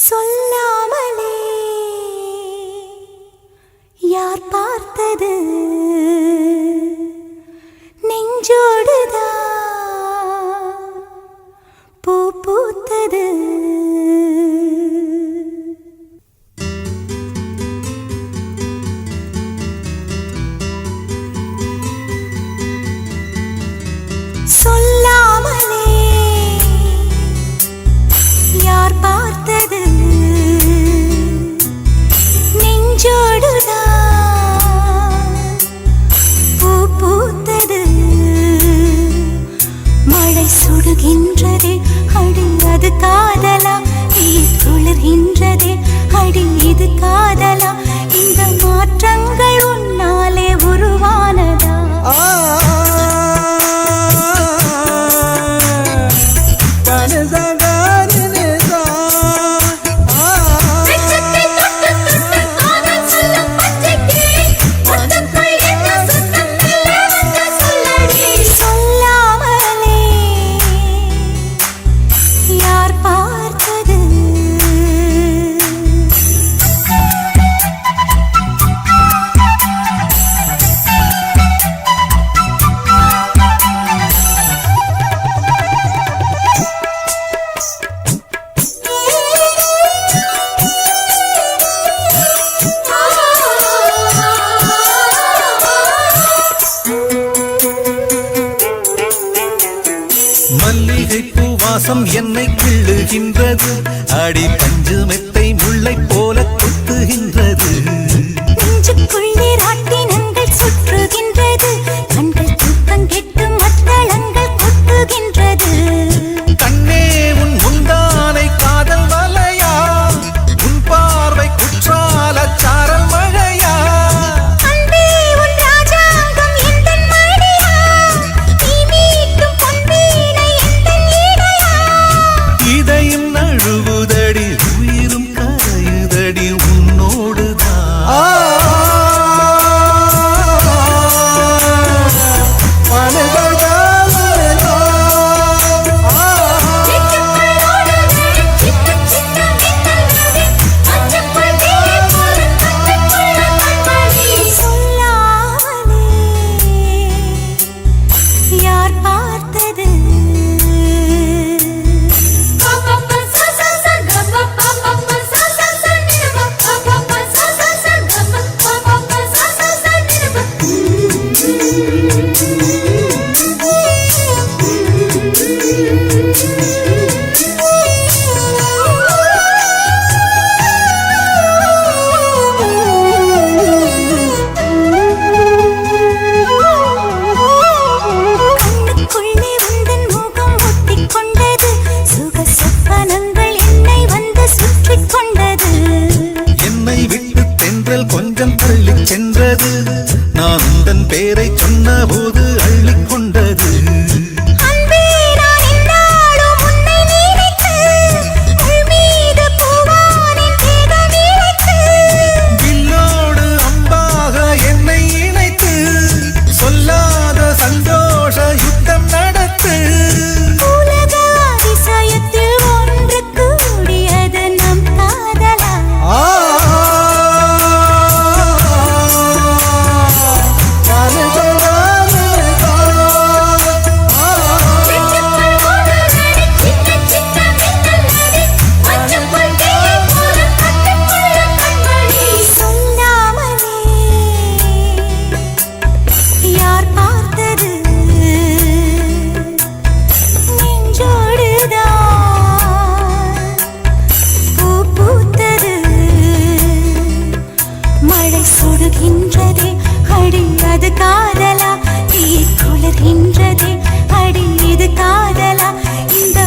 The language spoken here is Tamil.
சொல்லாமலே யார் பார்த்தது நெஞ்சோடுதான் பூ பூத்தது. சொல்லாமலே யார் பார்த்தது நெஞ்சோடுதான் பூ பூத்தது. மழை சுடுகின்றதே அடி அது காதலா, குளிர்கின்றதே அடி இது காதலா, இந்த மாற்றங்கள் உன்னாலே உருவானதா? மல்லிகை பூவாசம் என்னை கிள்ளுகின்றது, அடி பஞ்சு மெத்தை முல்லை போல குத்துகின்றது. நெஞ்சுக்குள்ளே ராட்டினங்கள் சுற்றுகின்றது, கண்கள் தூக்கம் கெட்டு மத்தளங்கள் கொட்டுகின்றது. கண்ணே உன் முந்தானை காதல் மலையா, உன் பார்வை குற்றால சாரல் மழையா, அன்பே உன் ராஜாங்கம் எந்தன் மடியா, நீ மீட்டும் பொன்வீணை எந்தன் இடையா. இதையும் நழுவுதடி உயிரும் கரையுதடி உன்னோடுதான். யார் பார்த்தது கண்ணுக்குள்ளே உந்தன் முகம் ஒட்டிக் கொண்டது, சுக சொப்பனங்கள் என்னை வந்து சுற்றிக் கொண்டது. என்னை விட்டு தென்றல் கொஞ்சம் தள்ளி சென்றது, நான் உந்தன் பேரை சொன்ன போது அள்ளிக் கொண்டது. அன்பே நான் என்னாலும் உன்னை நினைத்து, உள் மீது பூவானின் தேகம் இழைத்து, வில்லோடு அம்பாக என்னை இணைத்து, சொல்லாத சந்தோஷ யுத்தம் நடத்து. உலக அதிசயத்தில் ஒன்று கூடியது நம் காதலா. சொல்லாமலே யார் பார்த்தது நெஞ்சோடுதான் பூ பூத்தது. மழை சுடுகின்றதே அடி அது காதலா, தீ குளிர்கின்றதே அடி இது காதலா, இந்த